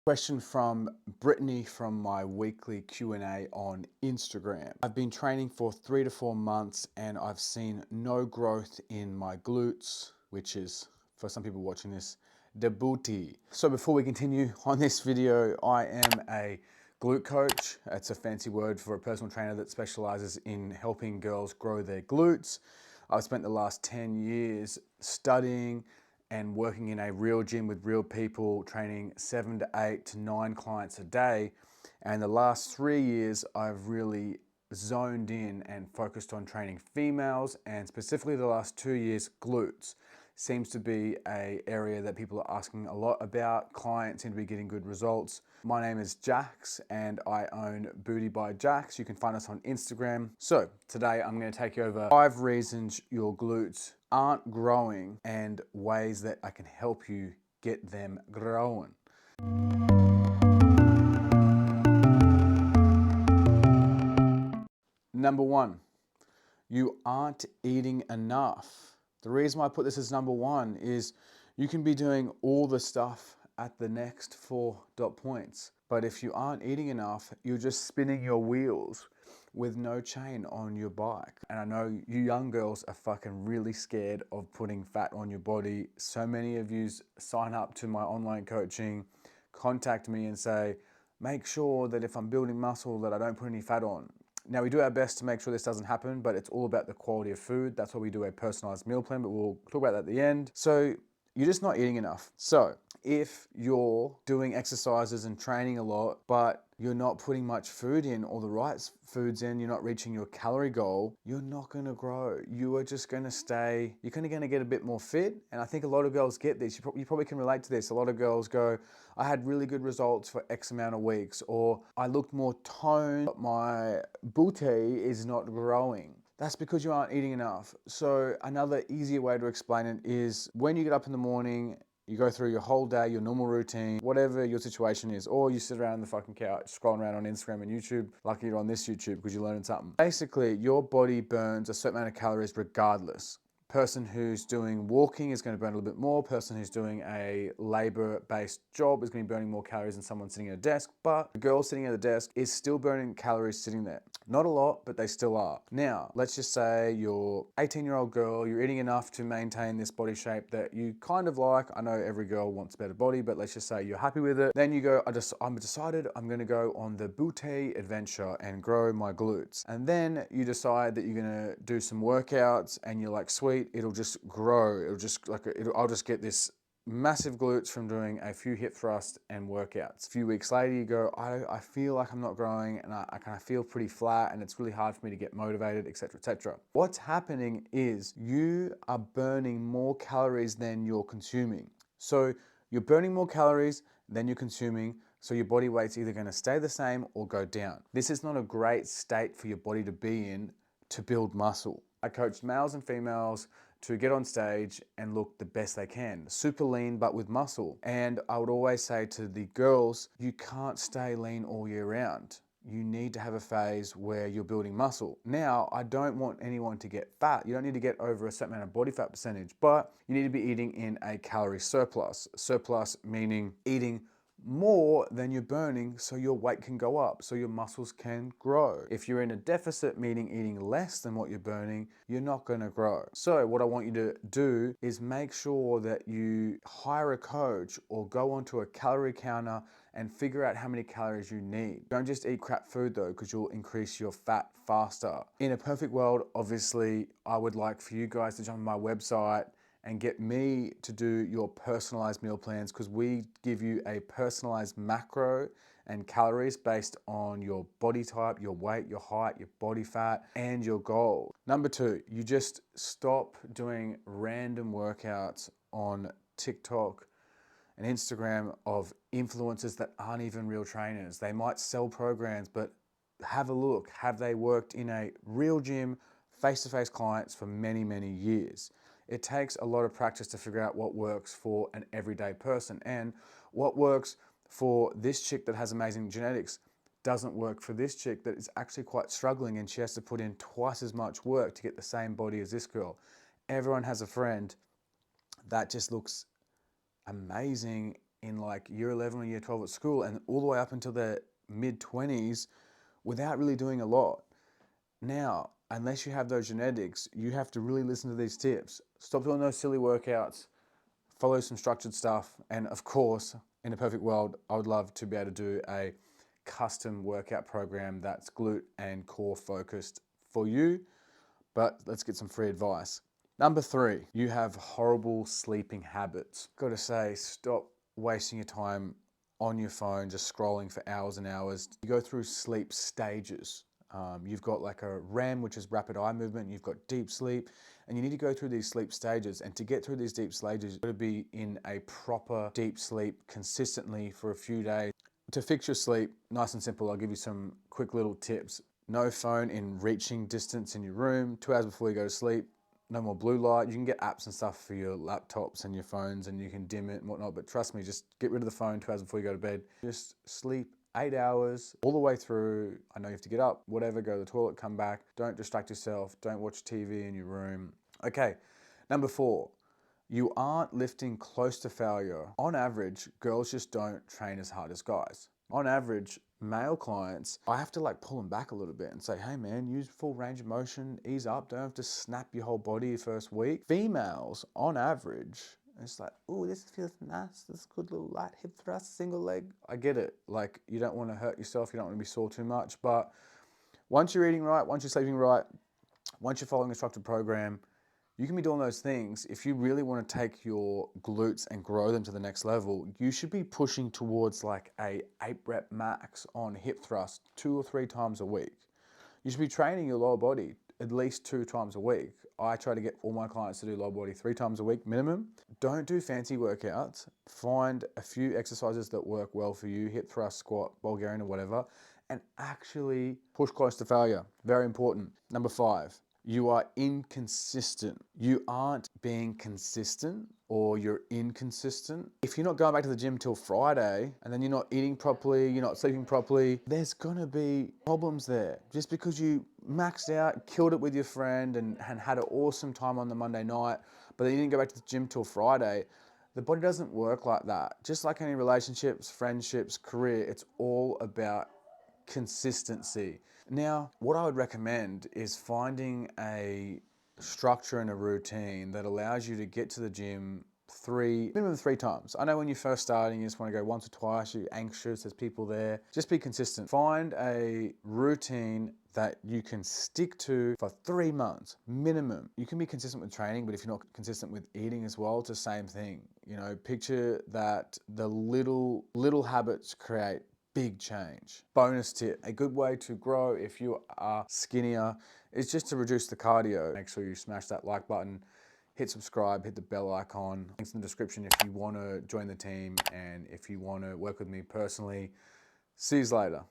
Question from Brittany from my weekly Q&A on Instagram. I've been training for 3 to 4 months and I've seen no growth in my glutes, which is, for some people watching this, the booty. So before we continue on this video, I am a glute coach. It's a fancy word for a personal trainer that specializes in helping girls grow their glutes. I've spent the last 10 years studying and working in a real gym with real people, training 7 to 8 to 9 clients a day. And the last 3 years, I've really zoned in and focused on training females, and specifically the last 2 years, glutes. Seems to be an area that people are asking a lot about. Clients seem to be getting good results. My name is Jax and I own BootyByJacks. You can find us on Instagram. So today I'm going to take you over 5 reasons your glutes aren't growing and ways that I can help you get them growing. Number 1, you aren't eating enough. The reason why I put this as number 1 is you can be doing all the stuff at the next 4 dot points, but if you aren't eating enough, you're just spinning your wheels with no chain on your bike. And I know you young girls are fucking really scared of putting fat on your body. So many of you sign up to my online coaching, contact me and say, make sure that if I'm building muscle that I don't put any fat on. Now, we do our best to make sure this doesn't happen, but it's all about the quality of food. That's why we do a personalized meal plan, but we'll talk about that at the end. So you're just not eating enough. So if you're doing exercises and training a lot, but you're not putting much food in or the right foods in, you're not reaching your calorie goal, you're not gonna grow. You are just gonna stay, you're kind of gonna get a bit more fit. And I think a lot of girls get this. You probably can relate to this. A lot of girls go, I had really good results for X amount of weeks, or I looked more toned, but my booty is not growing. That's because you aren't eating enough. So another easier way to explain it is when you get up in the morning, you go through your whole day, your normal routine, whatever your situation is, or you sit around on the fucking couch, scrolling around on Instagram and YouTube. Lucky you're on this YouTube because you're learning something. Basically, your body burns a certain amount of calories regardless. Person who's doing walking is going to burn a little bit more. Person who's doing a labor-based job is going to be burning more calories than someone sitting at a desk. But the girl sitting at the desk is still burning calories sitting there. Not a lot, but they still are. Now, let's just say you're 18-year-old girl, you're eating enough to maintain this body shape that you kind of like. I know every girl wants a better body, but let's just say you're happy with it. Then you go, I'm decided I'm gonna go on the booty adventure and grow my glutes. And then you decide that you're gonna do some workouts and you're like, sweet, it'll just grow. I'll just get this massive glutes from doing a few hip thrusts and workouts. A few weeks later, you go, I feel like I'm not growing and I kind of feel pretty flat and it's really hard for me to get motivated, etc., etc. What's happening is you are burning more calories than you're consuming. So you're burning more calories than you're consuming, so your body weight's either going to stay the same or go down. This is not a great state for your body to be in to build muscle. I coach males and females to get on stage and look the best they can. Super lean, but with muscle. And I would always say to the girls, you can't stay lean all year round. You need to have a phase where you're building muscle. Now, I don't want anyone to get fat. You don't need to get over a certain amount of body fat percentage, but you need to be eating in a calorie surplus. Surplus meaning eating more than you're burning so your weight can go up, so your muscles can grow. If you're in a deficit, meaning eating less than what you're burning, you're not gonna grow. So what I want you to do is make sure that you hire a coach or go onto a calorie counter and figure out how many calories you need. Don't just eat crap food though, because you'll increase your fat faster. In a perfect world, obviously, I would like for you guys to jump on my website and get me to do your personalized meal plans, because we give you a personalized macro and calories based on your body type, your weight, your height, your body fat, and your goal. Number 2, you just stop doing random workouts on TikTok and Instagram of influencers that aren't even real trainers. They might sell programs, but have a look. Have they worked in a real gym, face-to-face clients for many, many years? It takes a lot of practice to figure out what works for an everyday person, and what works for this chick that has amazing genetics doesn't work for this chick that is actually quite struggling and she has to put in twice as much work to get the same body as this girl. Everyone has a friend that just looks amazing in like year 11 or year 12 at school and all the way up until their mid-20s without really doing a lot. Now, unless you have those genetics, you have to really listen to these tips. Stop doing those silly workouts, follow some structured stuff, and of course, in a perfect world, I would love to be able to do a custom workout program that's glute and core focused for you, but let's get some free advice. Number 3, you have horrible sleeping habits. Got to say, stop wasting your time on your phone, just scrolling for hours and hours. You go through sleep stages. You've got like a REM, which is rapid eye movement. You've got deep sleep, and you need to go through these sleep stages. And to get through these deep stages, you've got to be in a proper deep sleep consistently for a few days. To fix your sleep, nice and simple, I'll give you some quick little tips. No phone in reaching distance in your room, 2 hours before you go to sleep. No more blue light. You can get apps and stuff for your laptops and your phones and you can dim it and whatnot, but trust me, just get rid of the phone 2 hours before you go to bed. Just sleep 8 hours all the way through. I know you have to get up, whatever, go to the toilet, come back. Don't distract yourself. Don't watch TV in your room. Okay, number 4, you aren't lifting close to failure. On average, girls just don't train as hard as guys. On average, male clients, I have to like pull them back a little bit and say, hey man, use full range of motion, ease up, don't have to snap your whole body your first week. Females, on average, it's like, oh, this feels nice, this good little light hip thrust, single leg. I get it, like you don't want to hurt yourself, you don't want to be sore too much, but once you're eating right, once you're sleeping right, once you're following a structured program, you can be doing those things. If you really want to take your glutes and grow them to the next level, you should be pushing towards like a 8 rep max on hip thrust 2 or 3 times a week. You should be training your lower body at least 2 times a week. I try to get all my clients to do lower body 3 times a week minimum. Don't do fancy workouts. Find a few exercises that work well for you, hip thrust, squat, Bulgarian or whatever, and actually push close to failure. Very important. Number 5. You are inconsistent. You aren't being consistent or you're inconsistent. If you're not going back to the gym till Friday and then you're not eating properly, you're not sleeping properly, there's gonna be problems there. Just because you maxed out, killed it with your friend and had an awesome time on the Monday night, but then you didn't go back to the gym till Friday, the body doesn't work like that. Just like any relationships, friendships, career, it's all about consistency. Now, what I would recommend is finding a structure and a routine that allows you to get to the gym minimum three times. I know when you're first starting, you just want to go once or twice, you're anxious, there's people there. Just be consistent. Find a routine that you can stick to for 3 months, minimum. You can be consistent with training, but if you're not consistent with eating as well, it's the same thing. You know, picture that the little habits create big change. Bonus tip, a good way to grow if you are skinnier is just to reduce the cardio. Make sure you smash that like button, hit subscribe, hit the bell icon. Links in the description if you want to join the team and if you want to work with me personally. See you later.